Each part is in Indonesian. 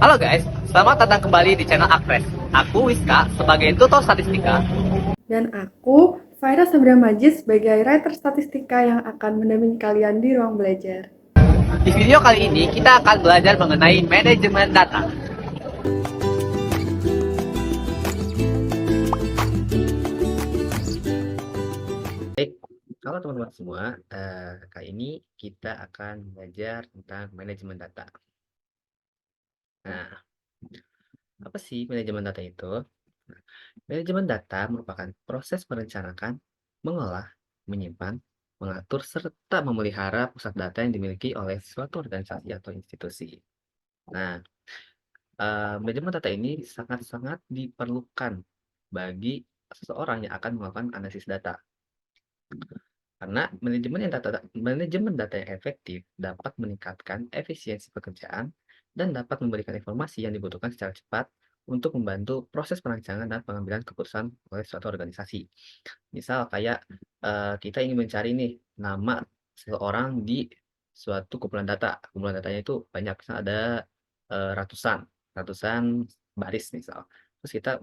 Halo guys, selamat datang kembali di channel Akres. Aku Wiska sebagai tutor statistika. Dan aku, Faira Sabra Majid sebagai writer statistika yang akan mendampingi kalian di ruang belajar. Di video kali ini kita akan belajar mengenai manajemen data. Baik, halo teman-teman semua. Kali ini kita akan belajar tentang manajemen data. Nah, apa sih manajemen data itu? Manajemen data merupakan proses merencanakan, mengolah, menyimpan, mengatur, serta memelihara pusat data yang dimiliki oleh suatu organisasi atau institusi. Nah, manajemen data ini sangat-sangat diperlukan bagi seseorang yang akan melakukan analisis data. Karena manajemen data yang efektif dapat meningkatkan efisiensi pekerjaan dan dapat memberikan informasi yang dibutuhkan secara cepat untuk membantu proses perancangan dan pengambilan keputusan oleh suatu organisasi. Misal kayak kita ingin mencari nih nama seseorang di suatu kumpulan data. Kumpulan datanya itu banyak, misal ada ratusan ratusan baris misal. Terus kita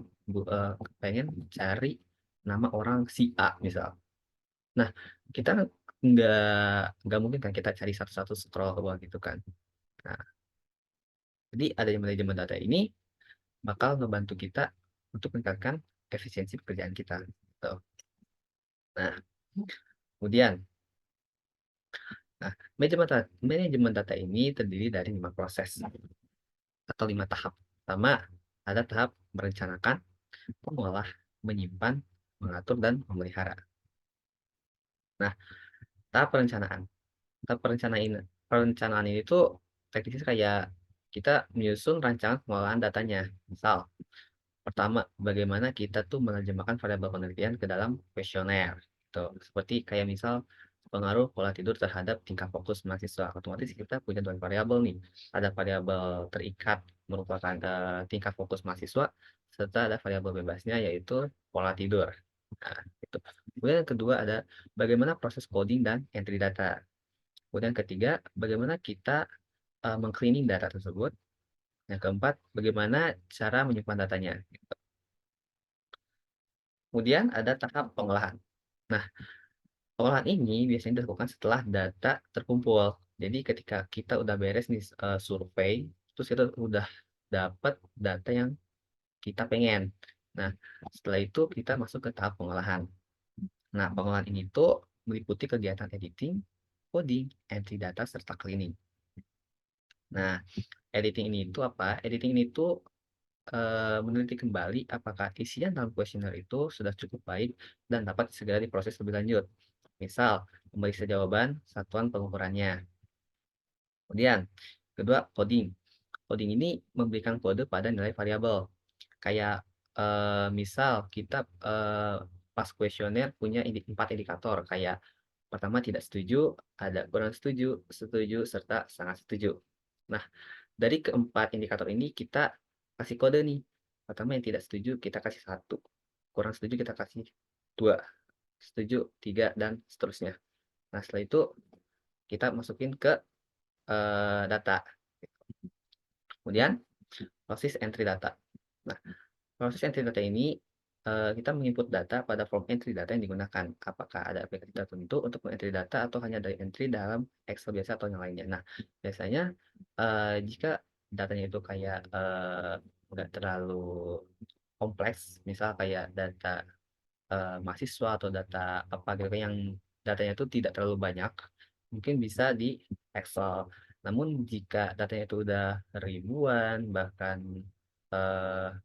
pengen cari nama orang si A misal. Nah, kita nggak mungkin kan kita cari satu-satu scroll ke bawah gitu kan. Nah, jadi adanya manajemen data ini bakal ngebantu kita untuk meningkatkan efisiensi pekerjaan kita. Gitu. Nah, kemudian, manajemen data ini terdiri dari 5 proses atau 5 tahap. Pertama, ada tahap merencanakan, mengolah, menyimpan, mengatur, dan memelihara. Nah, tahap perencanaan. Perencanaan ini tuh teknisnya kayak kita menyusun rancangan pengolahan datanya. Misal, pertama, bagaimana kita tuh menerjemahkan variabel penelitian ke dalam kuesioner. Gitu. Seperti kayak misal pengaruh pola tidur terhadap tingkat fokus mahasiswa. Otomatis kita punya dua variabel nih. Ada variabel terikat merupakan tingkat fokus mahasiswa, serta ada variabel bebasnya yaitu pola tidur. Nah, itu. Kemudian yang kedua ada bagaimana proses coding dan entry data. Kemudian ketiga, bagaimana kita meng-cleaning data tersebut. Yang keempat, bagaimana cara menyimpan datanya. Kemudian ada tahap pengolahan. Nah, pengolahan ini biasanya dilakukan setelah data terkumpul. Jadi ketika kita udah beres nih survei, terus kita udah dapat data yang kita pengen. Nah, setelah itu kita masuk ke tahap pengolahan. Nah, pengolahan ini tuh meliputi kegiatan editing, coding, entry data, serta cleaning. Nah, editing ini itu apa? Editing ini tuh meneliti kembali apakah isian dalam kuesioner itu sudah cukup baik dan dapat segera diproses lebih lanjut. Misal, memeriksa jawaban, satuan pengukurannya. Kemudian, kedua, coding. Coding ini memberikan kode pada nilai variabel. Kayak misal kita pas kuesioner punya 4 indikator. Kayak pertama tidak setuju, ada kurang setuju, setuju, serta sangat setuju. Nah, dari keempat indikator ini kita kasih kode nih. Pertama yang tidak setuju kita kasih 1, kurang setuju kita kasih 2, setuju 3, dan seterusnya. Nah, setelah itu kita masukin ke data. Kemudian proses entry data. Nah, proses entry data ini kita menginput data pada form entry data yang digunakan. Apakah ada aplikasi tertentu untuk entry data atau hanya dari entry dalam Excel biasa atau yang lainnya. Nah, biasanya jika datanya itu kayak nggak terlalu kompleks, misal kayak data mahasiswa atau data apa gitu kan yang datanya itu tidak terlalu banyak, mungkin bisa di Excel. Namun jika datanya itu udah ribuan, bahkan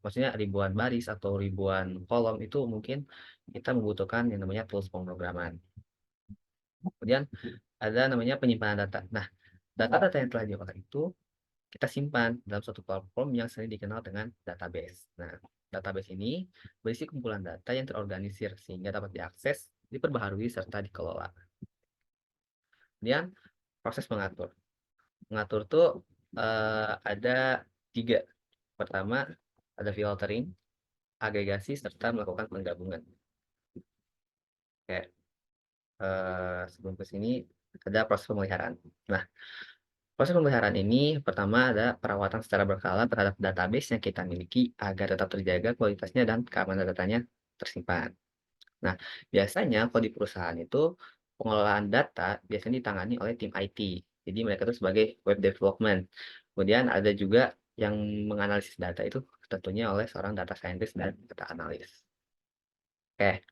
maksudnya ribuan baris atau ribuan kolom, itu mungkin kita membutuhkan yang namanya tools pemrograman. Kemudian ada namanya penyimpanan data. Nah, data-data yang telah diolah itu kita simpan dalam suatu platform yang sering dikenal dengan database. Nah, database ini berisi kumpulan data yang terorganisir sehingga dapat diakses, diperbaharui, serta dikelola. Kemudian proses mengatur. Mengatur tuh ada 3. Pertama, ada filtering, agregasi, serta melakukan penggabungan. Oke, sebelum ke sini ada proses pemeliharaan. Nah, Proses pemeliharaan ini pertama ada perawatan secara berkala terhadap database yang kita miliki agar tetap terjaga kualitasnya dan keamanan datanya tersimpan. Nah, biasanya kalau di perusahaan itu pengelolaan data biasanya ditangani oleh tim IT. Jadi mereka itu sebagai web development. Kemudian ada juga yang menganalisis data itu tentunya oleh seorang data scientist dan data analis. Oke,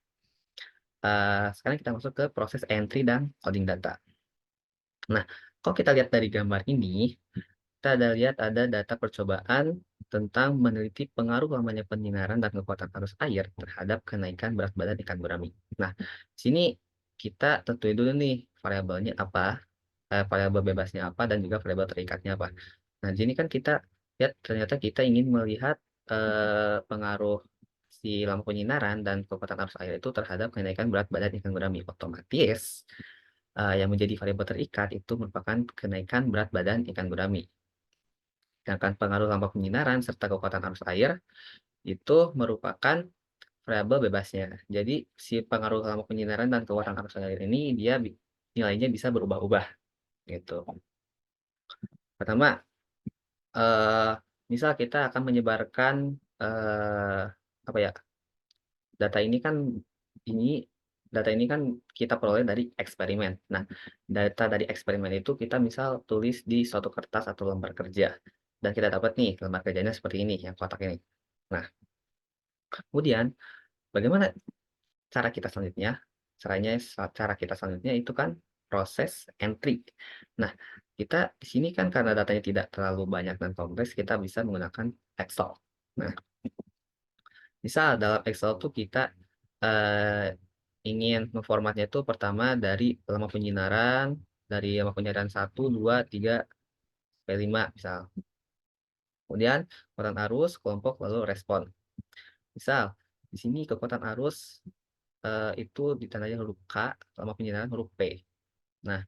sekarang kita masuk ke proses entry dan coding data. Nah, kalau kita lihat dari gambar ini, kita lihat ada data percobaan tentang meneliti pengaruh lamanya penyinaran dan kekuatan arus air terhadap kenaikan berat badan ikan gurami. Nah, di sini kita tentuin dulu nih variabelnya apa, variabel bebasnya apa, dan juga variabel terikatnya apa. Nah, di sini kan kita lihat ternyata kita ingin melihat pengaruh si lampu penyinaran dan kekuatan arus air itu terhadap kenaikan berat badan ikan gurami. Otomatis yang menjadi variabel terikat itu merupakan kenaikan berat badan ikan gurami. Sedangkan pengaruh lampu penyinaran serta kekuatan arus air itu merupakan variabel bebasnya. Jadi si pengaruh lampu penyinaran dan kekuatan arus air ini dia nilainya bisa berubah-ubah gitu. Pertama, eh, misal kita akan menyebarkan eh, apa ya data ini kan ini data ini kan kita peroleh dari eksperimen. Nah, data dari eksperimen itu kita misal tulis di suatu kertas atau lembar kerja. Dan kita dapat nih lembar kerjanya seperti ini, yang kotak ini. Nah, kemudian bagaimana cara kita selanjutnya? Cara kita selanjutnya itu kan proses entry. Nah, kita di sini kan karena datanya tidak terlalu banyak dan kompleks, kita bisa menggunakan Excel. Nah, misal dalam Excel tuh kita ingin memformatnya itu pertama dari lama penyinaran, dari lama penyinaran 1, 2, 3, sampai 5 misal. Kemudian kekuatan arus, kelompok, lalu respon. Misal, di sini kekuatan arus itu ditandai huruf K, lama penyinaran huruf P. Nah,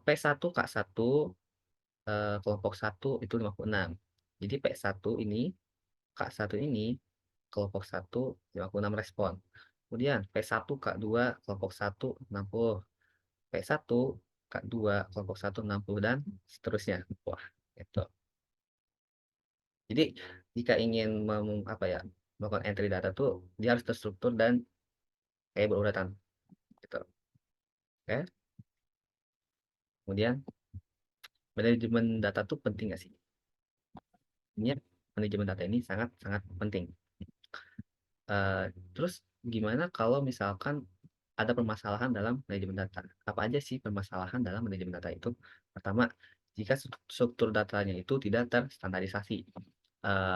P1 K1 kelompok 1 itu 56. Jadi P1 ini, K1 ini kelompok 1 56 respon. Kemudian P1 K2 kelompok 1 60. P1 K2 kelompok 1 60 dan seterusnya. Wah, itu. Jadi jika ingin apa ya, melakukan entry data tuh dia harus terstruktur dan kayak berurutan gitu. Oke. Kemudian manajemen data tuh penting nggak sih? Ini manajemen data ini sangat sangat penting. Terus gimana kalau misalkan ada permasalahan dalam manajemen data? Apa aja sih permasalahan dalam manajemen data itu? Pertama, jika struktur datanya itu tidak terstandarisasi.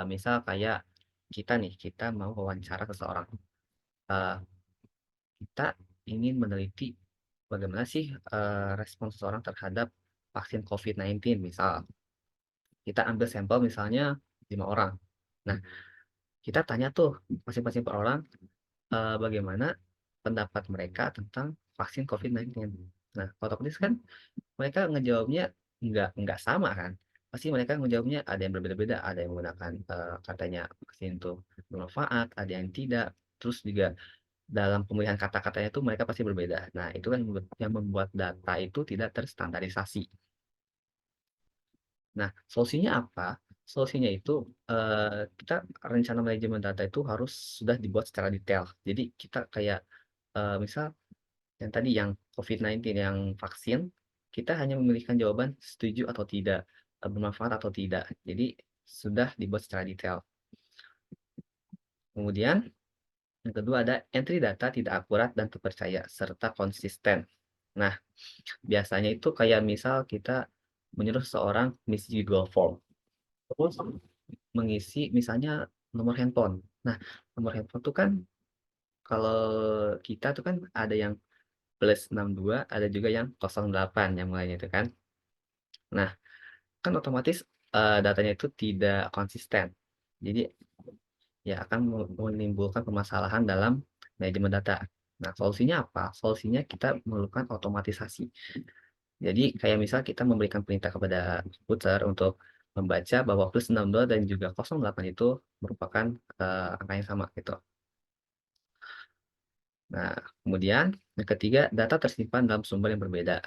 Misal kayak kita nih, kita mau wawancara seseorang. Eh, kita ingin meneliti bagaimana sih respon seseorang terhadap vaksin COVID-19 misal. Kita ambil sampel misalnya 5 orang. Nah, kita tanya tuh masing-masing per orang bagaimana pendapat mereka tentang vaksin COVID-19. Nah, otomatis kan mereka ngejawabnya nggak sama kan. Pasti mereka ngejawabnya ada yang berbeda-beda, ada yang menggunakan katanya vaksin itu bermanfaat, ada yang tidak. Terus juga dalam pemilihan kata-katanya itu mereka pasti berbeda. Nah, itu kan yang membuat data itu tidak terstandarisasi. Nah, solusinya apa? Solusinya itu kita rencana manajemen data itu harus sudah dibuat secara detail. Jadi kita kayak misal yang tadi yang COVID-19 yang vaksin, kita hanya memilihkan jawaban setuju atau tidak, bermanfaat atau tidak. Jadi sudah dibuat secara detail. Kemudian yang kedua ada entry data tidak akurat dan terpercaya serta konsisten. Nah, biasanya itu kayak misal kita menyuruh seseorang mengisi Google Form. Terus mengisi misalnya nomor handphone. Nah, nomor handphone tuh kan kalau kita tuh kan ada yang +62, ada juga yang 08 yang mulainya itu kan. Nah, kan otomatis datanya itu tidak konsisten. Jadi ya akan menimbulkan permasalahan dalam manajemen data. Nah, solusinya apa? Solusinya kita memerlukan otomatisasi. Jadi kayak misal kita memberikan perintah kepada komputer untuk membaca bahwa +62 dan juga 08 itu merupakan angka yang sama gitu. Nah, kemudian yang ketiga, data tersimpan dalam sumber yang berbeda.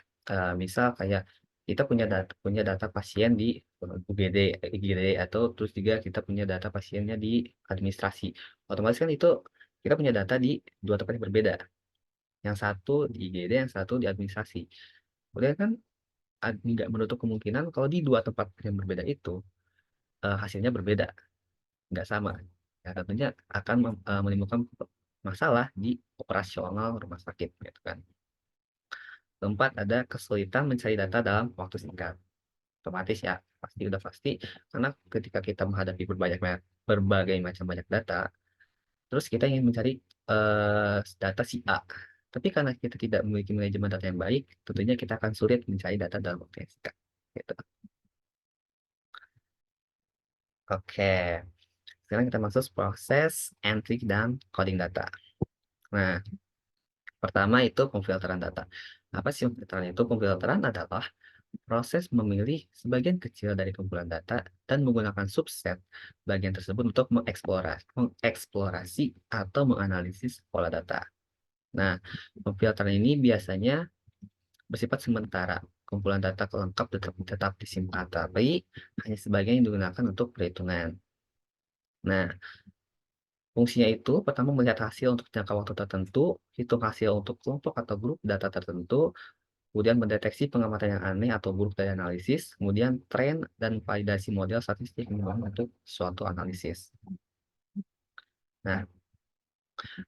Misal kayak kita punya data pasien di UGD, IGD, atau terus juga kita punya data pasiennya di administrasi. Otomatis kan itu kita punya data di dua tempat yang berbeda. Yang satu di IGD, yang satu di administrasi. Kemudian kan nggak menutup kemungkinan kalau di dua tempat yang berbeda itu hasilnya berbeda, nggak sama. Ya, tentunya akan menimbulkan masalah di operasional rumah sakit, gitu kan. Keempat, ada kesulitan mencari data dalam waktu singkat. Otomatis ya, udah pasti, karena ketika kita menghadapi berbagai macam banyak data, terus kita ingin mencari data si A. Tapi karena kita tidak memiliki manajemen data yang baik, tentunya kita akan sulit mencari data dalam waktu yang singkat. Gitu. Oke, sekarang kita masuk proses entry dan coding data. Nah, pertama itu pemfilteran data. Apa sih pemfilteran itu? Pemfilteran adalah proses memilih sebagian kecil dari kumpulan data dan menggunakan subset bagian tersebut untuk mengeksplorasi atau menganalisis pola data. Nah, pemfilteran ini biasanya bersifat sementara. Kumpulan data lengkap tetap disimpan, tapi hanya sebagian yang digunakan untuk perhitungan. Nah, fungsinya itu pertama melihat hasil untuk jangka waktu tertentu, hitung hasil untuk kelompok atau grup data tertentu, kemudian mendeteksi pengamatan yang aneh atau buruk dari analisis, kemudian tren dan validasi model statistik untuk suatu analisis. Nah,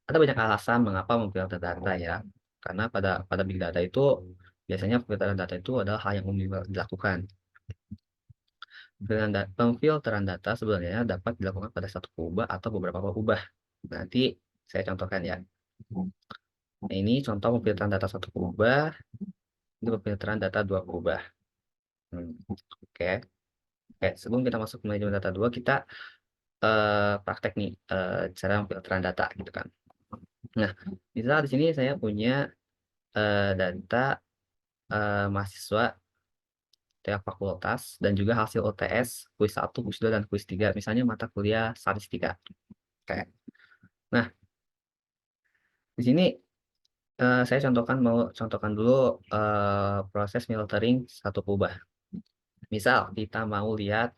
ada banyak alasan mengapa memfilter data ya. Karena pada big data itu biasanya pemfilteran data itu adalah hal yang umum dilakukan. Pemfilteran data sebenarnya dapat dilakukan pada satu kubah atau beberapa kubah. Nanti saya contohkan ya. Nah, ini contoh pemfilteran data satu kubah, ini pemfilteran data dua kubah. Oke. Oke, sebelum kita masuk ke manajemen data dua, kita praktek nih cara memfilteran data gitu kan. Nah, misal di sini saya punya data mahasiswa tiap fakultas dan juga hasil UTS kuis 1, kuis 2, dan kuis 3, misalnya mata kuliah statistika. Oke. Nah, di sini saya mau contohkan dulu proses filtering satu kubah. Misal kita mau lihat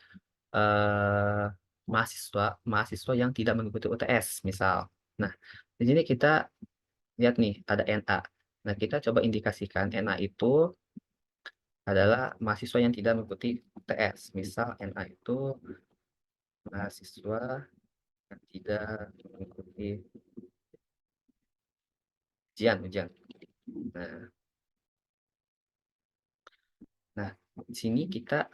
eh, mahasiswa yang tidak mengikuti UTS, misal. Nah, di sini kita lihat nih ada NA. Nah, kita coba indikasikan NA itu adalah mahasiswa yang tidak mengikuti UTS. Misal NA itu mahasiswa yang tidak mengikuti ujian. Nah, nah, di sini kita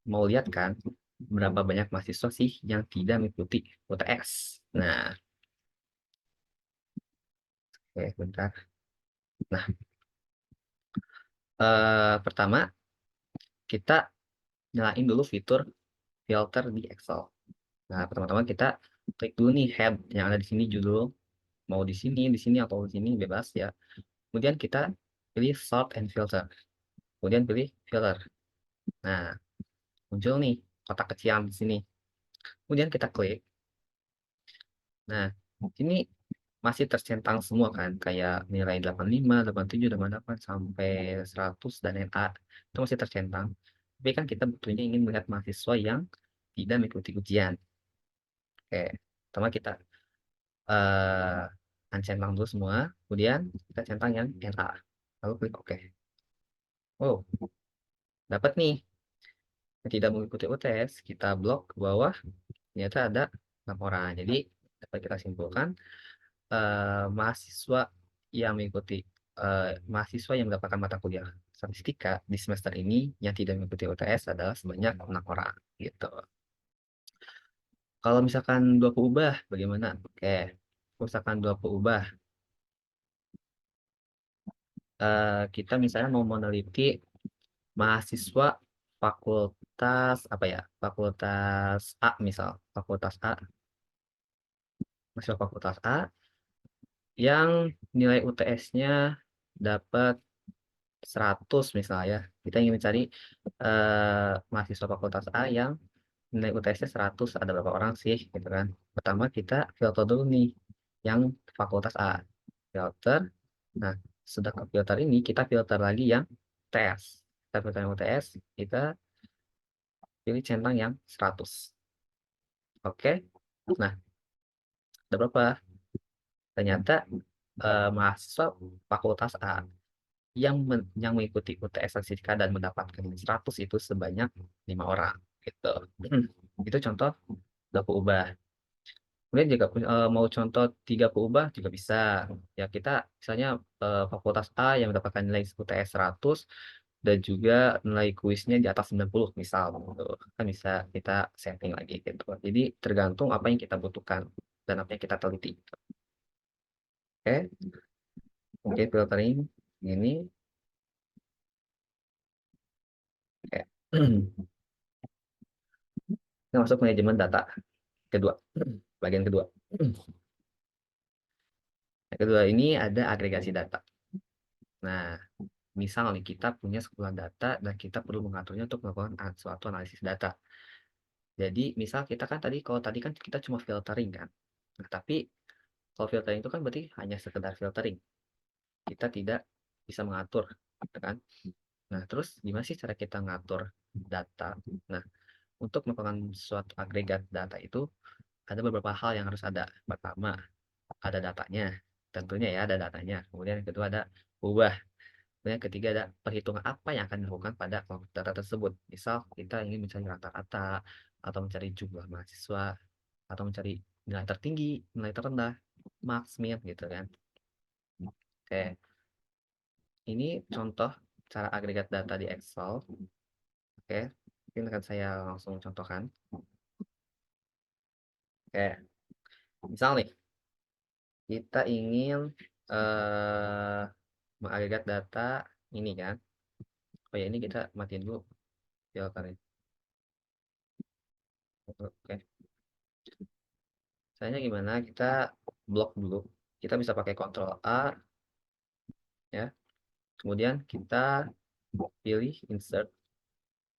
mau lihat kan berapa banyak mahasiswa sih yang tidak mengikuti UTS. Nah, oke, bentar. Nah, pertama kita nyalain dulu fitur filter di Excel. Nah, pertama-tama kita klik dulu nih head yang ada di sini judul, mau di sini atau di sini bebas ya. Kemudian kita pilih sort and filter. Kemudian pilih filter. Nah, muncul nih kotak kecil di sini. Kemudian kita klik. Nah, ini masih tercentang semua kan, kayak nilai 85, 87, 88 sampai 100 dan NA itu masih tercentang. Tapi kan kita betulnya ingin melihat mahasiswa yang tidak mengikuti ujian. Oke, pertama kita uncentang dulu semua, kemudian kita centang yang NA, lalu klik OK. Oh, dapat nih yang tidak mengikuti UTS, kita blok ke bawah, ternyata ada laporan. Jadi dapat kita simpulkan mahasiswa yang mengikuti mahasiswa yang mendapatkan mata kuliah statistika di semester ini yang tidak mengikuti UTS adalah sebanyak 6 orang gitu. Kalau misalkan dua ubah bagaimana? Oke, misalkan dua ubah kita misalnya mau meneliti mahasiswa fakultas apa ya? Fakultas A misal, fakultas A, mahasiswa fakultas A yang nilai UTS-nya dapat 100 misalnya. Kita ingin mencari mahasiswa fakultas A yang nilai UTS-nya 100, ada berapa orang sih gitu kan. Pertama kita filter dulu nih yang fakultas A. Filter. Nah, sudah ke filter ini kita filter lagi yang tes. kita filtering UTS, kita pilih centang yang 100. Oke. Nah, ada berapa? Ternyata mahasiswa fakultas A yang mengikuti UTS statistika dan mendapatkan 100 itu sebanyak 5 orang gitu. Itu contoh 20 ubah. Kemudian jika mau contoh 30 ubah juga bisa. Ya kita misalnya fakultas A yang mendapatkan nilai UTS 100 dan juga nilai kuisnya di atas 90 misal gitu. Kan bisa kita setting lagi gitu. Jadi tergantung apa yang kita butuhkan dan apa yang kita teliti. Oke, mungkin filtering ini. Oke. Kita masuk manajemen data kedua, bagian kedua. Yang kedua ini ada agregasi data. Nah, misal nih kita punya sebuah data dan kita perlu mengaturnya untuk melakukan suatu analisis data. Jadi misal kita kan kalau tadi kan kita cuma filtering kan. Nah, tapi kalau filtering itu kan berarti hanya sekedar filtering. Kita tidak bisa mengatur, gitu kan? Nah, terus gimana sih cara kita ngatur data? Nah, untuk melakukan suatu agregat data itu ada beberapa hal yang harus ada. Pertama, ada datanya. Tentunya ya ada datanya. Kemudian yang kedua ada ubah. Dan yang ketiga ada perhitungan apa yang akan dilakukan pada kelompok data tersebut. Misal kita ingin mencari rata-rata, atau mencari jumlah mahasiswa, atau mencari nilai tertinggi, nilai terendah, max, min, gitu kan. Oke, ini contoh cara agregat data di Excel. Oke, mungkin akan saya langsung contohkan. Oke, misal nih, kita ingin eh, mengagregat data ini kan. Oh ya, ini kita matiin dulu filternya. Oke, caranya gimana? Kita blok dulu. Kita bisa pakai Ctrl A ya. Kemudian kita pilih insert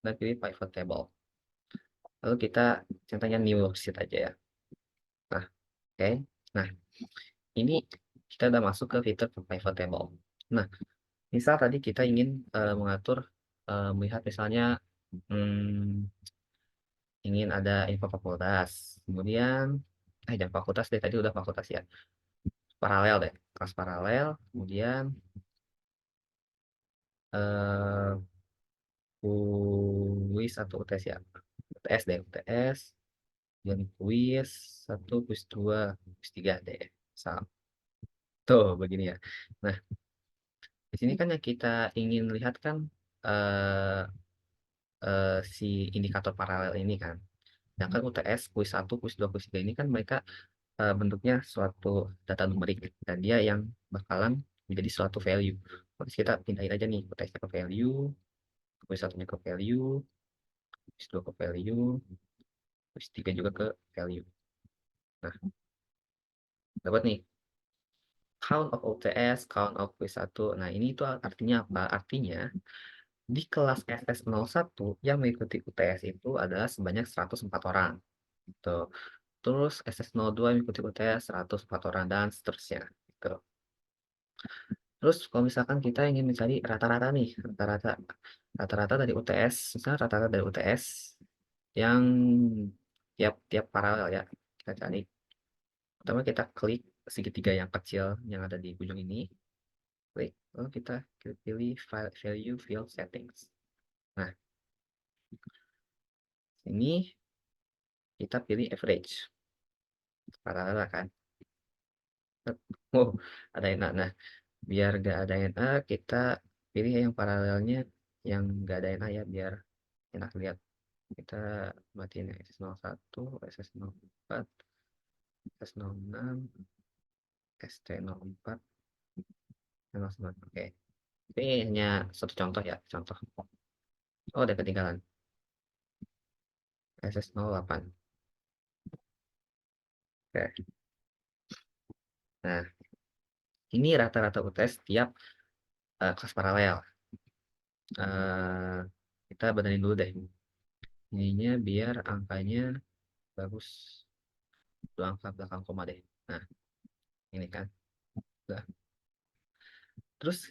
dan pilih pivot table. Lalu kita centangnya new worksheet aja ya. Nah, oke. Nah, ini kita udah masuk ke fitur pivot table. Nah, misal tadi kita ingin mengatur melihat misalnya hmm, ingin ada info fakultas. Kemudian jangan fakultas deh, tadi udah fakultas ya. Paralel deh, kelas paralel. Kemudian eh kuis atau UTS ya. UTS deh, UTS. Dan kuis satu, kuis dua, kuis tiga deh. Sama. Tuh, begini ya. Nah, di sini kan yang kita ingin lihat kan eh, si indikator paralel ini kan. Sedangkan UTS, kuis satu, kuis dua, kuis tiga ini kan mereka bentuknya suatu data numerik dan dia yang bakalan menjadi suatu value. Terus kita pindahin aja nih UTS-nya ke value, kuis satunya ke value, kuis dua ke value, kuis tiga juga ke value. Nah, dapat nih count of UTS, count of quiz 1. Nah, ini itu artinya apa? Artinya di kelas SS01 yang mengikuti UTS itu adalah sebanyak 104 orang. Gitu. Terus SS02 mengikuti UTS 104 orang dan seterusnya. Gitu. Terus kalau misalkan kita ingin mencari rata-rata nih, rata-rata dari UTS, misalnya rata-rata dari UTS yang tiap-tiap paralel ya. Kita cari. Pertama kita klik segitiga yang kecil yang ada di ujung ini. Klik, lalu kita pilih file value field settings. Nah, ini kita pilih average. Paralel kan. Oh, ada NA. Nah, biar gak ada NA, kita pilih yang paralelnya yang gak ada NA ya, biar enak lihat. Kita matiin yang SS01, SS04, SS06, ST04, SS09. Oke. Ini hanya satu contoh ya, contoh. Oh, ada ketinggalan. SS08. Oke. Nah, ini rata-rata UTS tiap kelas paralel. Eh, kita benerin dulu deh. Ininya biar angkanya bagus. Dua angka belakang koma deh. Nah, ini kan. Udah. Terus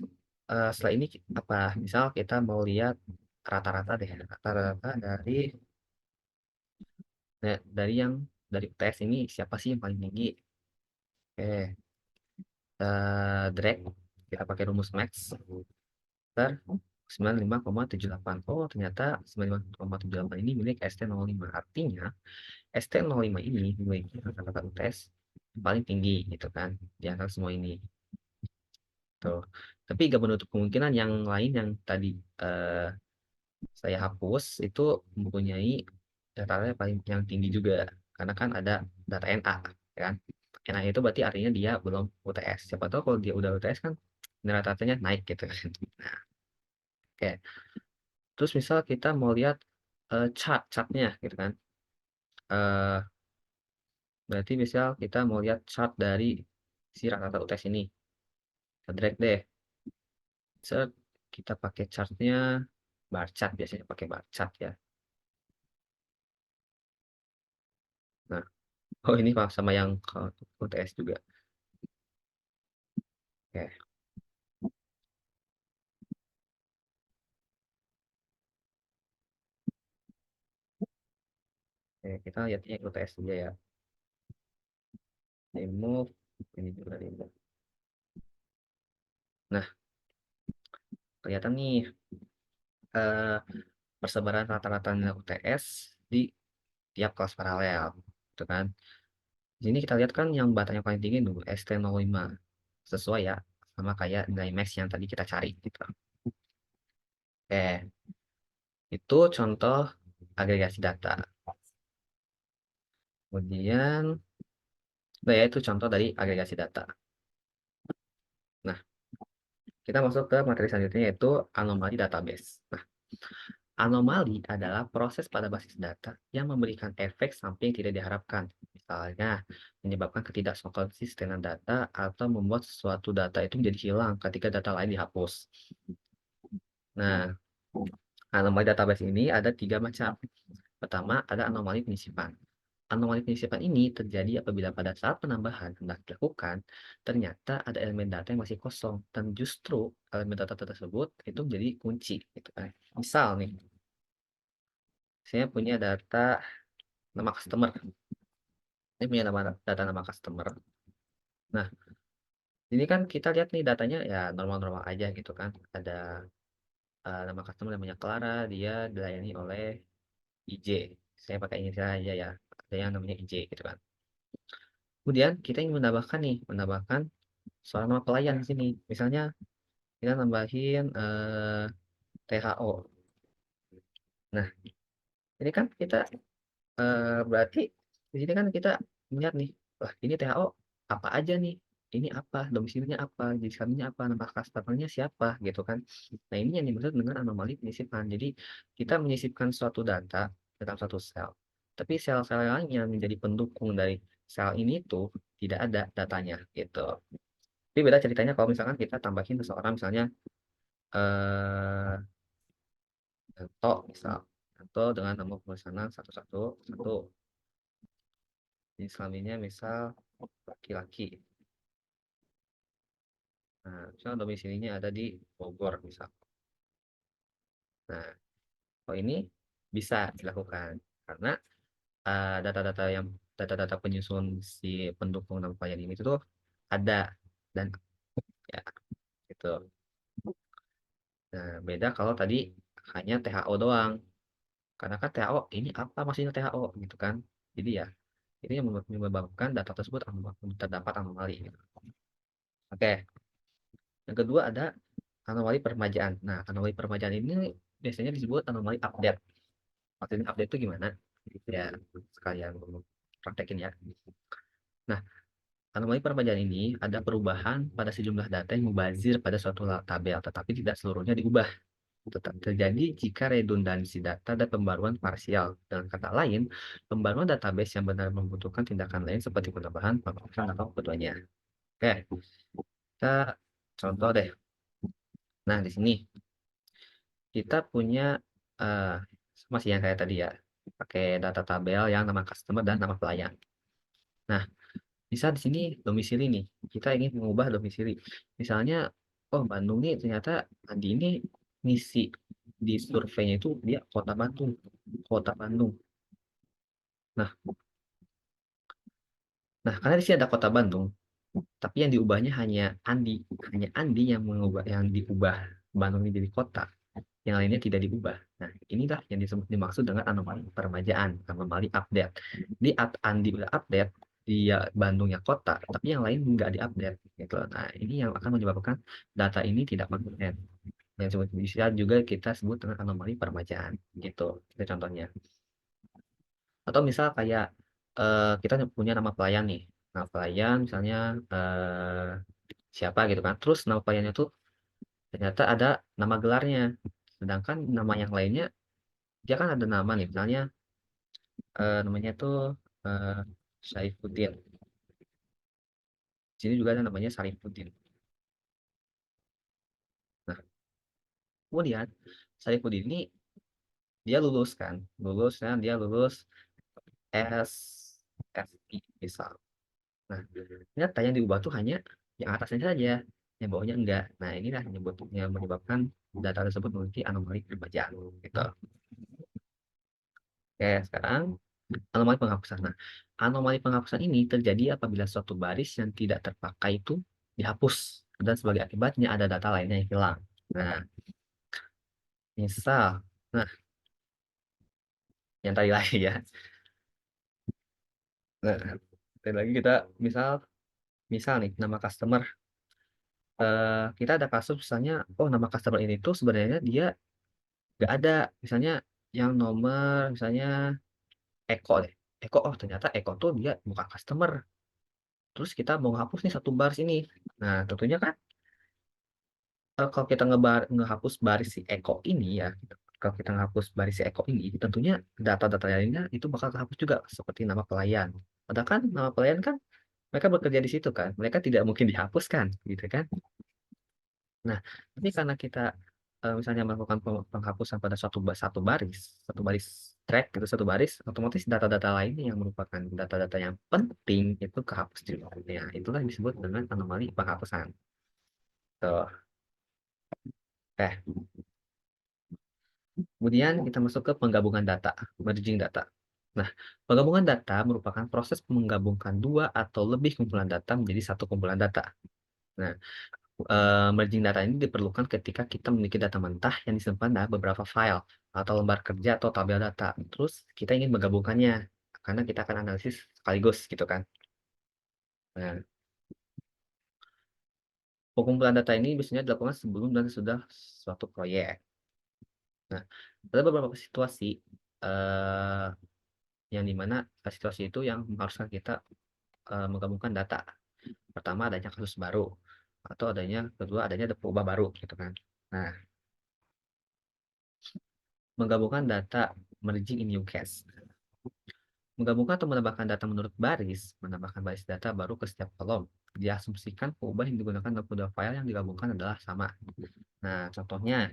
setelah ini apa? Misal kita mau lihat rata-rata deh, rata-rata dari UTS ini siapa sih yang paling tinggi? Oke, drag kita pakai rumus max ter 95,78. Oh, ternyata 95,78 ini milik ST05. Artinya ST05 ini memiliki rata-rata UTS yang paling tinggi gitu kan di antara semua ini. Tuh. Tapi gak menutup kemungkinan yang lain yang tadi eh, saya hapus itu mempunyai data yang paling yang tinggi juga karena kan ada data NA ya kan. NA itu berarti artinya dia belum UTS. Siapa tahu kalau dia udah UTS kan rata-ratanya naik gitu kan. Nah, oke. Terus misal kita mau lihat chart-chartnya gitu kan. Eh berarti misal kita mau lihat chart dari si rata-rata UTS ini. Kita drag deh. Set, kita pakai chartnya bar chart, biasanya pakai bar chart ya. Nah, oh ini Pak, sama yang UTS juga. Oke, oke, kita lihat yang UTS juga ya. Remove, ini juga remove. Nah, kelihatan nih eh, persebaran rata-rata nilai UTS di tiap kelas paralel, gitu kan. Di sini kita lihat kan yang batanya paling tinggi dulu ST05, sesuai ya sama kayak nilai max yang tadi kita cari gitu. Oke, itu contoh agregasi data. Kemudian, nah ya itu contoh dari agregasi data. Nah, kita masuk ke materi selanjutnya yaitu anomali database. Nah, anomali adalah proses pada basis data yang memberikan efek samping tidak diharapkan. Misalnya, menyebabkan ketidakkonsistenan data atau membuat suatu data itu menjadi hilang ketika data lain dihapus. Nah, anomali database ini ada tiga macam. Pertama, ada anomali penyisipan. Anomali penyisipan ini terjadi apabila pada saat penambahan hendak dilakukan, ternyata ada elemen data yang masih kosong, dan justru elemen data tersebut itu menjadi kunci. Gitu kan. Misal nih, saya punya data nama customer. Ini punya data nama customer. Nah, ini kan kita lihat nih datanya ya normal-normal aja gitu kan. Ada nama customer namanya Clara, dia dilayani oleh IJ. Saya pakai inisial aja ya. Ada yang namanya IJ gitu kan. Kemudian kita ingin menambahkan nih, menambahkan soal nama pelayan di sini. Misalnya kita nambahin THO. Nah, ini kan kita berarti di sini kan kita melihat nih, wah ini THO apa aja nih? Ini apa? Domisilinya apa? Jenis apa? Nama customernya siapa? Gitu kan. Nah, ini yang dimaksud dengan anomali penyisipan. Jadi, kita menyisipkan suatu data dalam satu sel. Tapi sel-sel lain yang menjadi pendukung dari sel ini tuh tidak ada datanya gitu. Tapi beda ceritanya kalau misalkan kita tambahin seseorang misalnya eh Yanto misal. Yanto dengan nomor pemesanan 111. Jenis kelaminnya misal laki-laki. Nah, misal domisilinya ada di Bogor misal. Nah, kalau ini bisa dilakukan karena data-data yang data-data penyusun si pendukung nama klien ini itu tuh ada dan ya gitu. Nah, beda kalau tadi hanya THO doang. Karena kan THO ini apa maksudnya THO gitu kan. Jadi ya ini yang menyebabkan data tersebut terdapat anomali gitu. Oke, yang kedua ada anomali permajaan. Nah, anomali permajaan ini biasanya disebut anomali update. Maksudnya update itu gimana? Ya, sekalian praktekin ya. Nah, anomali permajaan ini ada perubahan pada sejumlah data yang mubazir pada suatu tabel, tetapi tidak seluruhnya diubah. Tetap terjadi jika redundansi data dan pembaruan parsial. Dengan kata lain, pembaruan database yang benar membutuhkan tindakan lain seperti penambahan, penghapusan, atau keduanya. Oke, kita contoh deh. Nah, di sini kita punya eh masih yang kayak tadi ya, pakai data tabel yang nama customer dan nama pelayan. Nah, bisa di sini domisili nih. Kita ingin mengubah domisili. Misalnya oh Bandung nih ternyata Andi ini ngisi di surveinya itu dia kota Bandung, kota Bandung. Nah, nah karena di sini ada kota Bandung, tapi yang diubahnya hanya Andi yang mengubah, yang diubah Bandung ini jadi kota, yang lainnya tidak diubah. Nah, inilah yang dimaksud dengan anomali permajaan, anomali update. Di Andi udah update, dia Bandungnya kota, tapi yang lain nggak diupdate gitu. Nah, ini yang akan menyebabkan data ini tidak konsisten. Yang bisa juga kita sebut dengan anomali permajaan gitu. Itu contohnya. Atau misal kayak kita punya nama pelayan nih. Nama pelayan misalnya eh, siapa gitu kan. Terus nama pelayannya tuh ternyata ada nama gelarnya. Sedangkan nama yang lainnya dia kan ada nama nih. Misalnya namanya tuh eh, Saifuddin. Di sini juga ada namanya Sarifuddin. Nah, kemudian Sarifuddin ini dia lulus kan. Lulusnya dia lulus SFI misal. Nah, ternyata yang diubah tuh hanya yang atasnya saja, yang bawahnya enggak. Nah, inilah yang menyebabkan data tersebut memiliki anomali perbacaan. Gitu. Oke, sekarang anomali penghapusan. Nah, anomali penghapusan ini terjadi apabila suatu baris yang tidak terpakai itu dihapus dan sebagai akibatnya ada data lainnya yang hilang. Nah, misal, nah yang tadi lagi ya. Nah, tadi lagi kita misal misal nih nama customer kita ada kasus misalnya oh nama customer ini tuh sebenarnya dia nggak ada misalnya yang nomor misalnya Eko deh. Eko oh ternyata Eko tuh dia bukan customer. Terus kita mau ngapus nih satu baris ini. Nah tentunya kan kalau kita ngehapus baris si Eko ini ya gitu. Kalau kita ngapus baris si Eko ini tentunya data-data lainnya itu bakal terhapus juga seperti nama pelayan. Padahal kan nama pelayan kan mereka bekerja di situ kan. Mereka tidak mungkin dihapuskan gitu kan. Nah, tapi karena kita misalnya melakukan penghapusan pada satu baris track gitu, satu baris, otomatis data-data lainnya yang merupakan data-data yang penting itu kehapus juga. Ya, itulah yang disebut dengan anomali penghapusan. Tuh. Eh, kemudian kita masuk ke penggabungan data, merging data. Nah, penggabungan data merupakan proses menggabungkan dua atau lebih kumpulan data menjadi satu kumpulan data. Nah, merging data ini diperlukan ketika kita memiliki data mentah yang disimpan dalam beberapa file atau lembar kerja atau tabel data. Terus kita ingin menggabungkannya karena kita akan analisis sekaligus gitu kan. Nah, pengumpulan data ini biasanya dilakukan sebelum dan sesudah suatu proyek. Nah, ada beberapa situasi eh, yang dimana situasi itu yang mengharuskan kita menggabungkan data. Pertama adanya kasus baru atau kedua adanya ada perubahan baru gitu kan. Nah, menggabungkan data merging in new case. Menggabungkan atau menambahkan data menurut baris, menambahkan baris data baru ke setiap kolom. Diasumsikan perubahan yang digunakan dalam kedua file yang digabungkan adalah sama. Nah, contohnya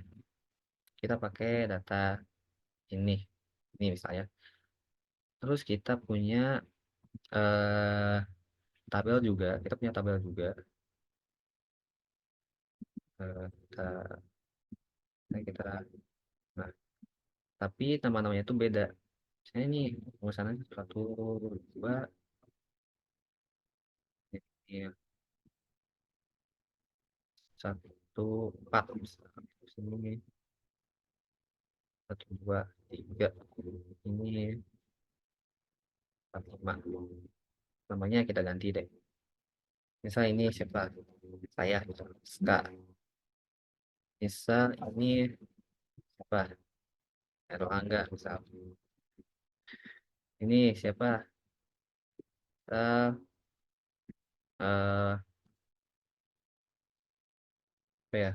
kita pakai data ini, ini misalnya. Terus kita punya eh, tabel juga, kita punya tabel juga. Kita, kita, nah, tapi nama-namanya itu beda. Misalnya ini pemesanan satu dua ini satu empat ini satu dua tiga ini empat lima namanya kita ganti deh misal ini siapa saya gitu Ska misal ini siapa Erlangga misal ini siapa misal eh apa ya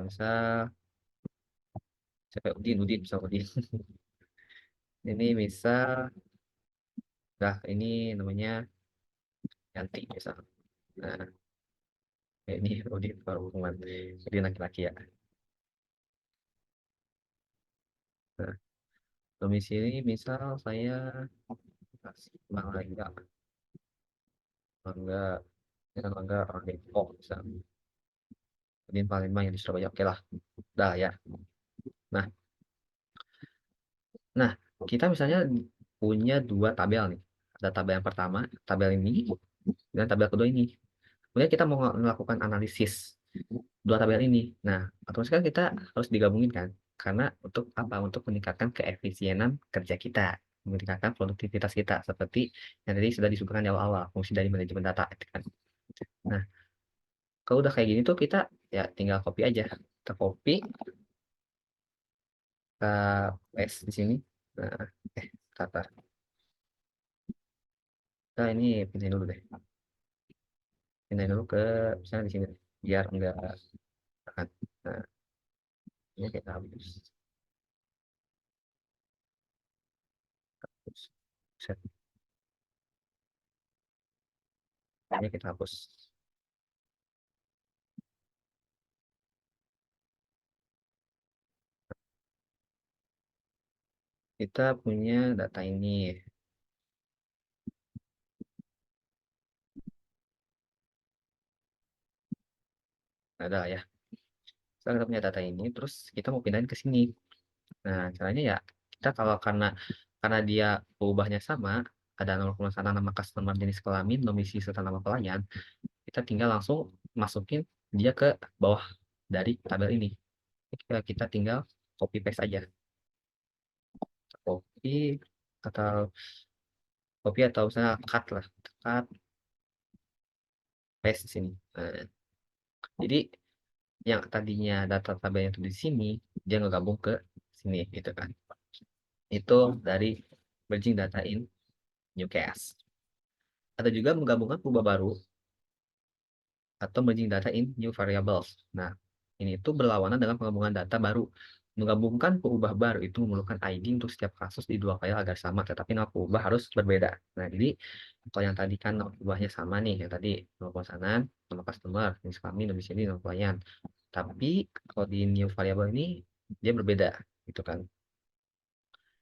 misal siapa Udin misal Udin ini misal dah ini namanya Yanti misal nah ini Udin baru hubungan Udin laki-laki ya nah domisili misal saya Bangga Bangga orang Depok misalnya Udin Palembang yang di Surabaya. Oke lah, dah ya. Nah, nah kita misalnya punya dua tabel nih. Ada tabel yang pertama, tabel ini, dan tabel kedua ini. Kemudian kita mau melakukan analisis dua tabel ini. Nah, otomatis kan kita harus digabungin kan? Karena untuk apa? Untuk meningkatkan keefisienan kerja kita, meningkatkan produktivitas kita, seperti yang tadi sudah disebutkan di awal-awal, fungsi dari manajemen data, gitu kan. Nah, kalau udah kayak gini tuh kita ya tinggal copy aja. Kita copy, kita paste di sini. Nah, kata, nah ini pindahin dulu deh. Pindahin dulu ke misalnya di sini, biar enggak akan. Nah, ini kita hapus. Hapus. Set. Ini kita hapus. Kita punya data ini, ada ya. Sekarang kita punya data ini, terus kita mau pindahin ke sini. Nah, caranya ya kita kalau karena dia perubahannya sama, ada nomor pemesanan, nama customer, jenis kelamin, domisili serta nama pelayan, kita tinggal langsung masukin dia ke bawah dari tabel ini. Kita tinggal copy paste aja. Copy atau misalnya cut lah, cut paste di sini. Nah, jadi yang tadinya data tabelnya itu di sini, dia ngegabung ke sini gitu kan. Itu dari merging data in newcast. Ada juga menggabungkan perubahan baru atau merging data in new variables. Nah, ini itu berlawanan dengan penggabungan data baru. Menggabungkan perubahan baru itu memerlukan ID untuk setiap kasus di dua file agar sama, tetapi nama perubahan harus berbeda. Nah, jadi kalau yang tadi kan nama perubahannya sama nih, yang tadi nama pemesanan, nama customer, jenis kelamin, domisili, nama pelayan. Tapi kalau di new variable ini dia berbeda, gitu kan.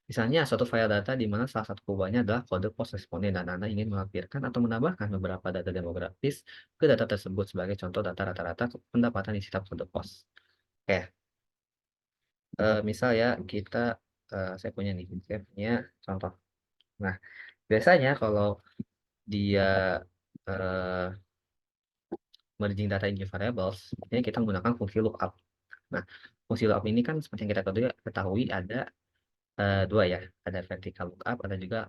Misalnya, suatu file data di mana salah satu perubahannya adalah kode pos responden dan Anda ingin melampirkan atau menambahkan beberapa data demografis ke data tersebut sebagai contoh data rata-rata pendapatan di setiap kode pos. Oke, misal ya kita, saya punya nih, saya punya contoh. Nah, biasanya kalau dia uh, merging data into variables, ini kita menggunakan fungsi lookup. Nah, fungsi lookup ini kan seperti yang kita ketahui ada dua ya, ada vertical lookup, ada juga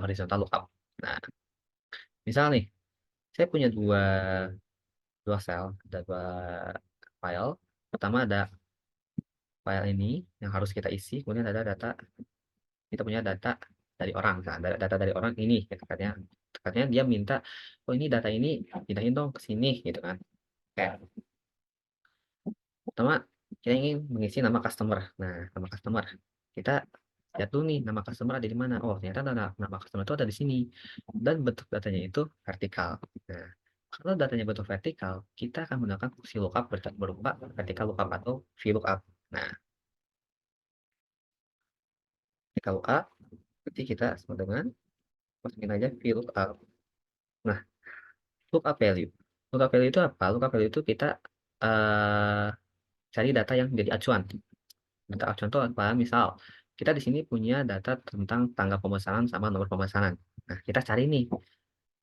horizontal lookup. Nah, misal nih, saya punya dua file, ada dua file. Pertama ada file ini yang harus kita isi, kemudian ada data, kita punya data dari orang. Nah, data dari orang ini, gitu kan ya. Katanya dia minta, oh ini data ini pindahin dong ke sini, gitu kan. Kayak pertama kita ingin mengisi nama customer. Nah, nama customer kita lihat dulu nih nama customer ada di mana. Oh, ternyata nama customer itu ada di sini. Dan bentuk datanya itu vertikal. Nah, kalau datanya bentuk vertikal, kita akan menggunakan fungsi lookup berupa vertical lookup atau VLOOKUP. Nah, vertical lookup berarti kita sama dengan masukin aja VLOOKUP. Nah, lookup value. Lookup value itu apa? Lookup value itu kita uh, cari data yang menjadi acuan. Data acuan itu apa? Misal, kita di sini punya data tentang tanggal pemesanan sama nomor pemesanan. Nah, kita cari nih,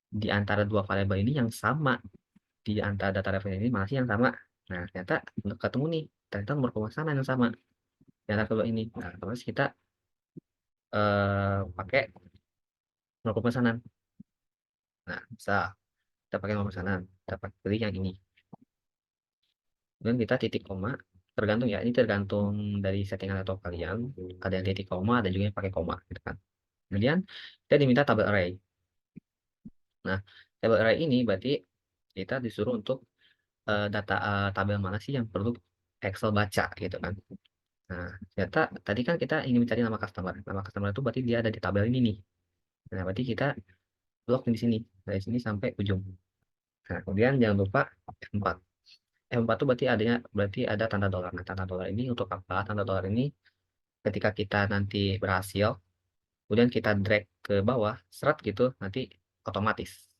di antara dua variabel ini yang sama, di antara data referensi ini masih yang sama. Nah, ternyata ketemu nih, ternyata nomor pemesanan yang sama di antara kedua ini. Nah, terus kita pakai nomor pemesanan. Nah, bisa kita pakai nomor pemesanan, kita pilih yang ini. Kemudian kita titik koma, tergantung ya, ini tergantung dari settingan atau kalian. Ada yang titik koma, ada juga yang pakai koma, gitu kan. Kemudian kita diminta tabel array. Nah, tabel array ini berarti kita disuruh untuk data tabel mana sih yang perlu Excel baca, gitu kan. Nah, ternyata tadi kan kita ingin mencari nama customer. Nama customer itu berarti dia ada di tabel ini nih. Nah, berarti kita blok di sini, dari sini sampai ujung. Nah, kemudian jangan lupa F4. F4 itu berarti ada tanda dolar. Nah, tanda dolar ini untuk apa? Tanda dolar ini ketika kita nanti berhasil, kemudian kita drag ke bawah, seret gitu, nanti otomatis.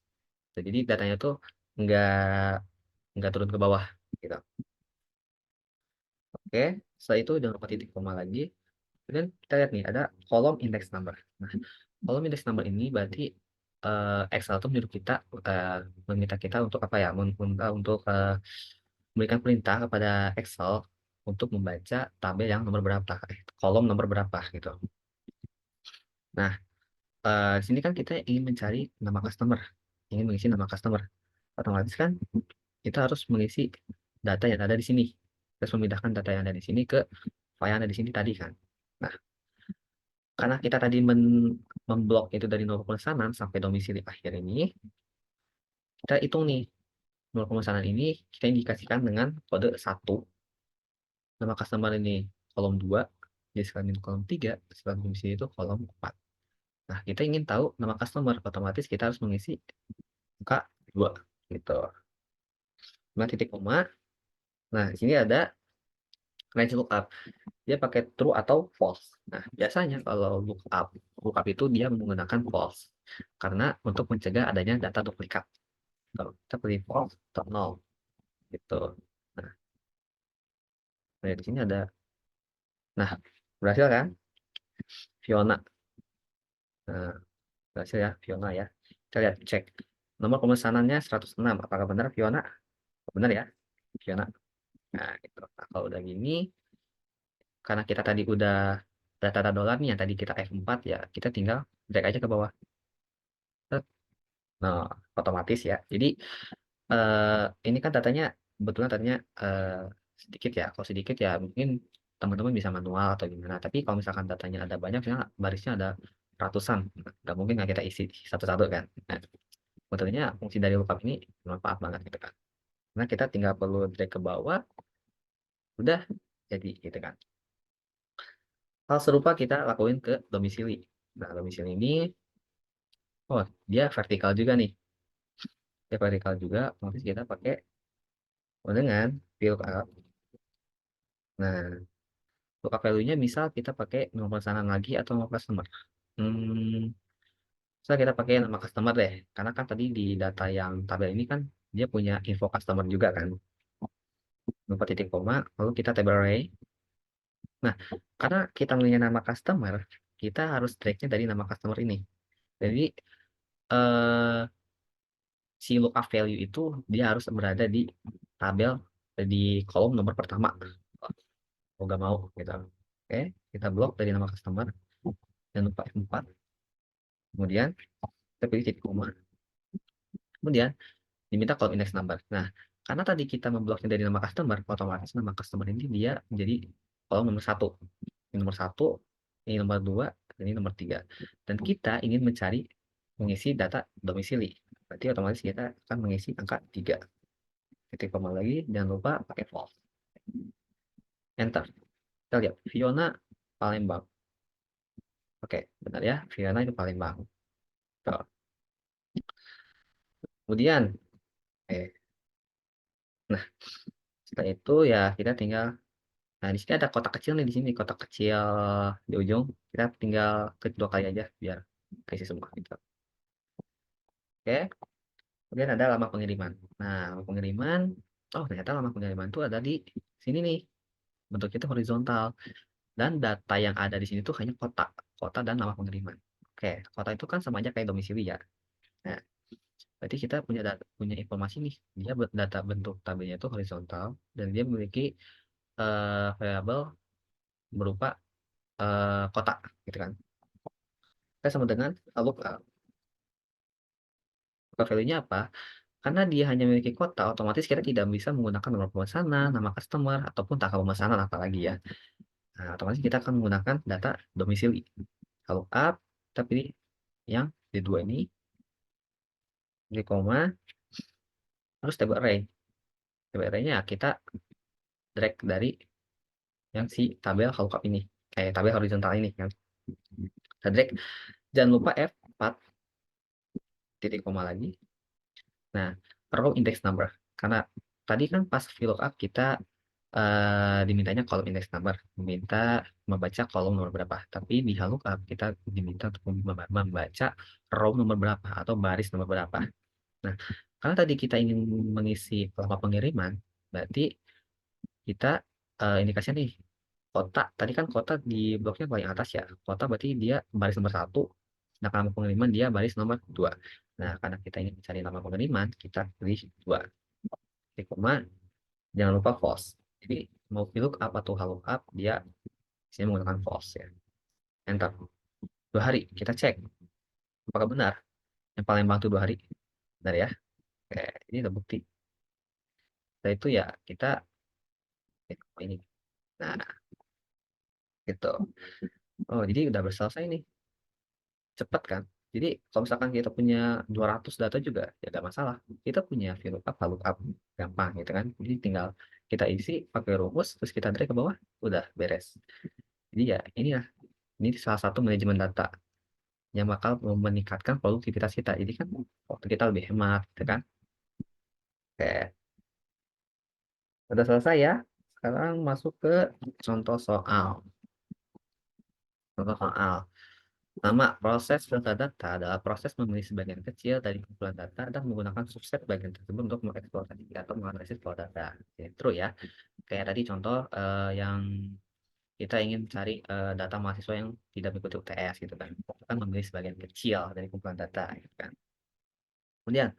Jadi datanya tuh nggak nggak turun ke bawah. gitu. Oke, setelah itu jangan lupa titik koma lagi. Kemudian kita lihat nih ada kolom index number. Nah, kolom index number ini berarti Excel itu menyuruh kita meminta kita untuk apa ya? Untuk memberikan perintah kepada Excel untuk membaca tabel yang nomor berapa, kolom nomor berapa gitu. Nah, di sini kan kita ingin mencari nama customer, ingin mengisi nama customer. Otomatis kan kita harus mengisi data yang ada di sini. Terus memindahkan data yang ada di sini ke file yang ada di sini tadi kan. Nah, karena kita tadi memblok itu dari nomor pemesanan sampai domisili akhir ini, kita hitung nih, nomor pemesanan ini kita indikasikan dengan kode 1, nama customer ini kolom 2, jadi sekalian kolom 3, sekalian domisili itu kolom 4. Nah, kita ingin tahu nama customer, otomatis kita harus mengisi angka 2 gitu. Nah, titik koma. Nah, di sini ada range lookup. Dia pakai true atau false. Nah, biasanya kalau lookup itu dia menggunakan false. Karena untuk mencegah adanya data duplikat. Kalau kita pilih false atau nol gitu. Nah, di sini ada. Nah, berhasil kan? Fiona. Nah, berhasil ya, Fiona ya. Kita lihat cek. Nomor pemesanannya 106. Apakah benar Fiona? Benar ya, Fiona. Nah, gitu. Nah, kalau udah gini, karena kita tadi udah data dolar nih yang tadi kita F4 ya, kita tinggal drag aja ke bawah. Nah, otomatis ya. Jadi ini kan datanya kebetulan tadinya sedikit ya. Kalau sedikit ya mungkin teman-teman bisa manual atau gimana. Tapi kalau misalkan datanya ada banyak, misalnya barisnya ada ratusan, nggak mungkin nggak kita isi satu-satu kan. Nah, sebetulnya fungsi dari lookup ini bermanfaat banget gitu kan. Nah, kita tinggal perlu drag ke bawah, udah jadi gitu kan. Hal serupa kita lakuin ke domisili. Nah, domisili ini, oh dia vertikal juga nih. Dia vertikal juga, nanti kita pakai dengan VLOOKUP. Nah, lookup value-nya misal kita pakai nomor pesanan lagi atau nomor customer. Hmm, Misal kita pakai nama customer deh, karena kan tadi di data yang tabel ini kan dia punya info customer juga kan. Lupa titik koma, lalu kita table array. Nah, karena kita punya nama customer, kita harus drag-nya dari nama customer ini. Jadi eh, si lookup value itu dia harus berada di tabel di kolom nomor pertama. Oh, nggak mau gitu. Oke, kita blok dari nama customer dan lupa F4. Kemudian kita pilih titik koma. Kemudian diminta kolom index number. Nah, karena tadi kita membloknya dari nama customer, otomatis nama customer ini dia menjadi kolom nomor 1. Ini nomor 1, ini nomor 2, dan ini nomor 3. Dan kita ingin mencari mengisi data domisili. Berarti otomatis kita akan mengisi angka 3. Titik koma lagi, jangan lupa pakai false. Enter. Kita lihat, Fiona Palembang. Oke, benar ya, Fiona itu Palembang. Tuh. Kemudian, nah setelah itu ya kita tinggal. Nah, di sini ada kotak kecil nih, di sini kotak kecil di ujung. Kita tinggal klik 2 kali aja biar keisi semua gitu. Oke. Kemudian ada lama pengiriman. Nah, lama pengiriman, oh ternyata lama pengiriman itu ada di sini nih. Bentuknya itu horizontal. Dan data yang ada di sini tuh hanya kota, kota dan nama pengiriman. Oke, kota itu kan sama aja kayak domisili ya. Nah, berarti kita punya informasi nih. Dia data bentuk tabelnya itu horizontal dan dia memiliki variabel berupa kota gitu kan. Kita sama dengan lookup. Lookup value-nya apa? Karena dia hanya memiliki kota, otomatis kita tidak bisa menggunakan nomor pemesanan, nama customer, ataupun tanggal pemesanan apalagi ya. Nah, otomatis kita akan menggunakan data domisili. Lookup, kita pilih yang di dua ini, di koma, terus table array. Table array-nya kita drag dari yang si tabel lookup ini, kayak tabel horizontal ini kan. Kita drag, jangan lupa F4, titik koma lagi. Nah, row index number. Karena tadi kan pas VLOOKUP kita dimintanya kolom index number, diminta membaca kolom nomor berapa. Tapi di lookup kita diminta untuk membaca row nomor berapa atau baris nomor berapa. Nah, karena tadi kita ingin mengisi lama pengiriman, Berarti kita indikasinya nih, kota. Tadi kan kota di bloknya paling atas ya. Kota berarti dia baris nomor satu. Sedangkan nama pengiriman dia baris nomor 2. Nah, karena kita ingin mencari nama pengiriman, kita pilih 2. Titik koma, jangan lupa false. Jadi mau VLOOKUP atau HLOOKUP, dia sini menggunakan false ya. Enter. 2 hari, kita cek apakah benar. Yang paling bantu 2 hari. Benar ya. Oke, ini udah bukti. Setelah itu ya kita ini. Nah, gitu. Oh, jadi udah selesai nih. Cepat kan? Jadi kalau misalkan kita punya 200 data juga ya nggak masalah. Kita punya VLOOKUP, HLOOKUP gampang gitu kan. Jadi tinggal kita isi pakai rumus terus kita drag ke bawah, udah beres. Jadi ya ini salah satu manajemen data yang bakal meningkatkan produktivitas kita. Jadi kan waktu kita lebih hemat gitu kan. Oke, udah selesai ya. Sekarang masuk ke contoh soal. Contoh soal. Pertama, proses filter data adalah proses memilih sebagian kecil dari kumpulan data dan menggunakan subset bagian tersebut untuk mengeksploitasi atau menganalisis flow data. Jadi, true ya. Kayak tadi contoh yang kita ingin cari data mahasiswa yang tidak mengikuti UTS gitu kan. Kita kan memilih sebagian kecil dari kumpulan data gitu kan. Kemudian,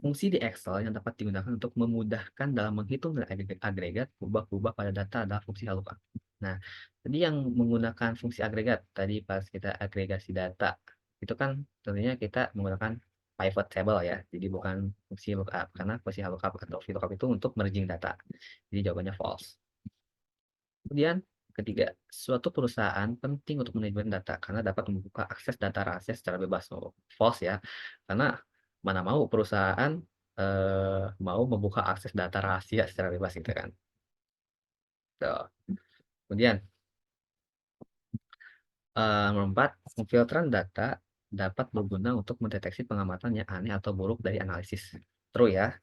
fungsi di Excel yang dapat digunakan untuk memudahkan dalam menghitung dan agregat kubah-kubah pada data adalah fungsi lookup. Nah, tadi yang menggunakan fungsi agregat, tadi pas kita agregasi data, itu kan tentunya kita menggunakan pivot table ya, jadi bukan fungsi lookup, karena fungsi lookup atau VLOOKUP itu untuk merging data. Jadi jawabannya false. Kemudian, ketiga, suatu perusahaan penting untuk manajemen data karena dapat membuka akses data rahasia secara bebas. Oh, false ya, karena mana mau perusahaan mau membuka akses data rahasia secara bebas gitu kan. Tuh. Kemudian nomor 4, pemfilteran data dapat berguna untuk mendeteksi pengamatan yang aneh atau buruk dari analisis. True ya.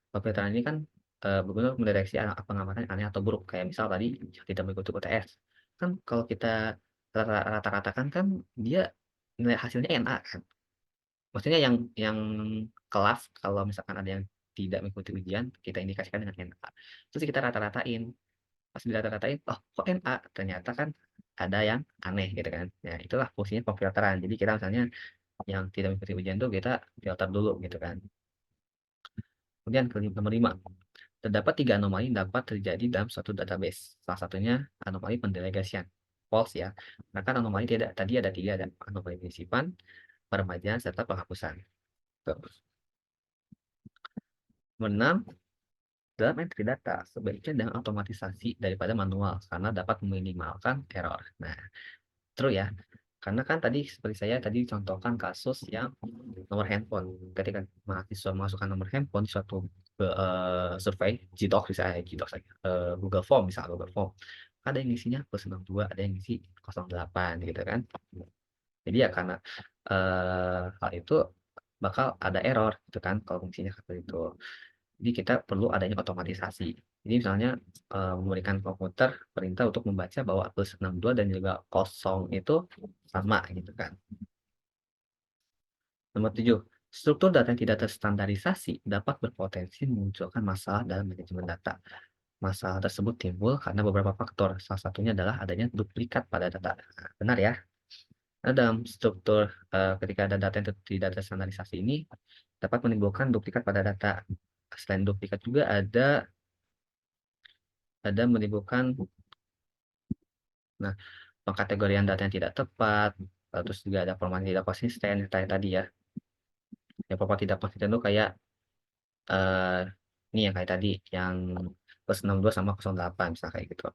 Pemfilteran ini kan berguna untuk mendeteksi pengamatan yang aneh atau buruk. Kayak misal tadi tidak mengikuti UTS. Kan kalau kita rata-ratakan kan dia nilai hasilnya NA kan. Maksudnya yang kelas kalau misalkan ada yang tidak mengikuti ujian, kita indikasikan dengan NA. Terus kita rata-ratain. Pas dirata-ratain, oh kok NA? Ternyata kan ada yang aneh gitu kan. Ya itulah fungsinya pemfilteran. Jadi kita misalnya yang tidak mengikuti ujian tuh kita filter dulu gitu kan. Kemudian nomor 5. Terdapat 3 anomali yang dapat terjadi dalam suatu database. Salah satunya anomali pendelegasian. False ya. Nah kan anomali tadi ada 3, ada anomali penisipan, peremajaan, serta penghapusan. Terus. Nomor 6. Dalam entry data, sebaiknya dengan otomatisasi daripada manual, karena dapat meminimalkan error. Nah, true ya. Karena kan tadi seperti saya tadi contohkan kasus yang nomor handphone. Ketika mahasiswa masukkan nomor handphone di suatu survei, GDocs misalnya, GDocs lagi, Google Form misalnya, Google Form. Ada yang isinya plus 62, ada yang isi 08 gitu kan. Jadi ya karena hal itu bakal ada error gitu kan kalau fungsinya seperti itu. Jadi kita perlu adanya otomatisasi. Jadi misalnya memberikan komputer perintah untuk membaca bahwa plus 62 dan juga kosong itu sama gitu kan. Nomor 7, struktur data yang tidak terstandarisasi dapat berpotensi memunculkan masalah dalam manajemen data. Masalah tersebut timbul karena beberapa faktor. Salah satunya adalah adanya duplikat pada data. Nah, benar ya. Nah, dalam struktur ketika ada data yang tidak terstandarisasi ini dapat menimbulkan duplikat pada data. Selain duplikat juga ada menimbulkan nah pengkategorian data yang tidak tepat, terus juga ada format yang tidak konsisten tadi ya. Yang format tidak konsisten itu kayak eh, ini yang kayak tadi yang plus 62 sama 08 misalnya kayak gitu.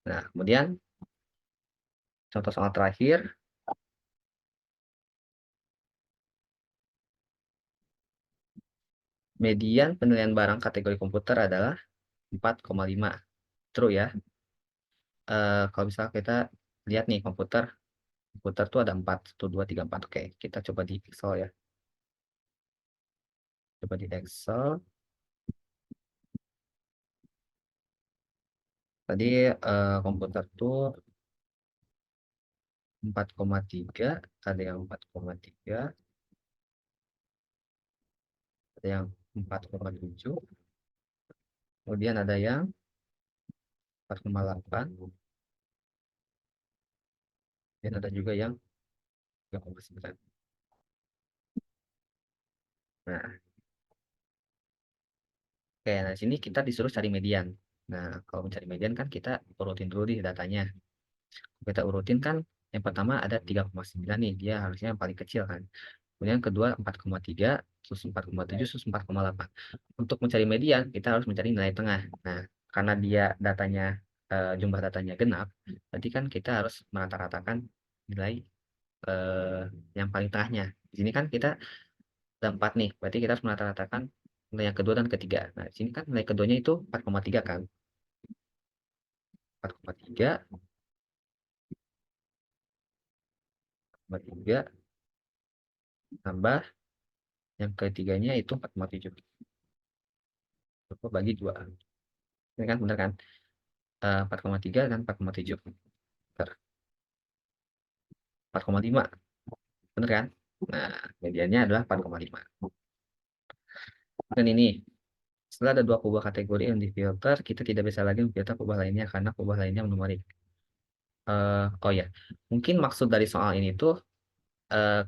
Nah, kemudian contoh soal terakhir, median penilaian barang kategori komputer adalah 4,5. True ya. Kalau misalnya kita lihat nih komputer tuh ada 4, 1, 2, 3, 4. Oke, kita coba di Excel ya. Coba di Excel. Tadi komputer tuh 4,3, ada yang 4,3, ada yang 4,7, kemudian ada yang 4,8, dan ada juga yang 3,9. Nah, oke, nah di sini kita disuruh cari median. Nah, kalau mencari median kan kita urutin dulu nih datanya. Kita urutin kan yang pertama ada 3,9 nih, dia harusnya yang paling kecil kan. Kemudian yang kedua 4,3, terus 4,7, terus 4,8. Untuk mencari median, kita harus mencari nilai tengah. Nah, karena dia datanya jumlah datanya genap, berarti kan kita harus merata-ratakan nilai eh, yang paling tengahnya. Di sini kan kita ada 4 nih, berarti kita harus merata-ratakan nilai yang kedua dan ketiga. Nah, di sini kan nilai keduanya itu 4,3 kan. 4,3, 4,3 tambah yang ketiganya itu 4,7. Coba bagi 2. Ini kan benar kan? 4,3 dan 4,7. Bentar, 4,5. Benar kan? Nah, mediannya adalah 4,5. Dan ini, setelah ada dua kubah kategori yang difilter, kita tidak bisa lagi memfilter kubah lainnya karena kubah lainnya menumerik. Oh ya, mungkin maksud dari soal ini tuh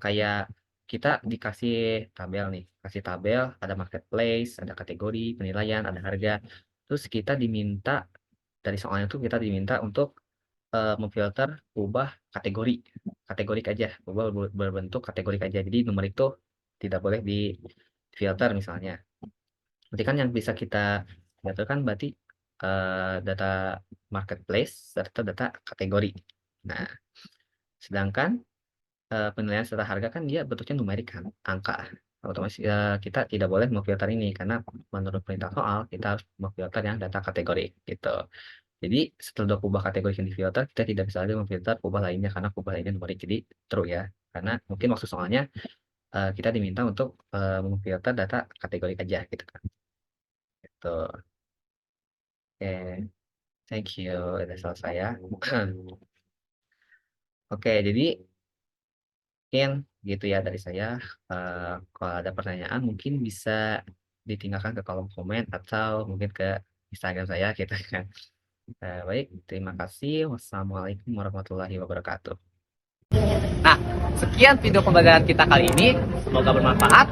kayak kita dikasih tabel nih, kasih tabel, ada marketplace, ada kategori, penilaian, ada harga. Terus kita diminta dari soalnya tuh kita diminta untuk memfilter ubah kategori, kategorik aja, ubah berbentuk kategorik aja. Jadi numerik tuh tidak boleh di filter misalnya. Berarti kan yang bisa kita filter kan berarti data marketplace serta data kategori. Nah, sedangkan penilaian serta harga kan dia bentuknya numerik kan, angka. Otomatis kita tidak boleh memfilter ini karena menurut perintah soal kita harus memfilter yang data kategori gitu. Jadi setelah dua kubah kategori yang difilter, kita tidak bisa lagi memfilter kubah lainnya karena kubah lainnya numerik. Jadi true ya. Karena mungkin maksud soalnya kita diminta untuk memfilter data kategori aja gitu kan. Gitu. Oke, thank you. Udah selesai ya. Oke, jadi mungkin gitu ya dari saya. Kalau ada pertanyaan mungkin bisa ditinggalkan ke kolom komen atau mungkin ke Instagram saya gitu kan. Baik, terima kasih. Wassalamualaikum warahmatullahi wabarakatuh. Nah, sekian video pembelajaran kita kali ini. Semoga bermanfaat.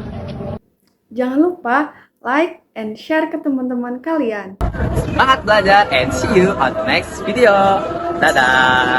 Jangan lupa like and share ke teman-teman kalian. Semangat belajar and see you on the next video. Dadah.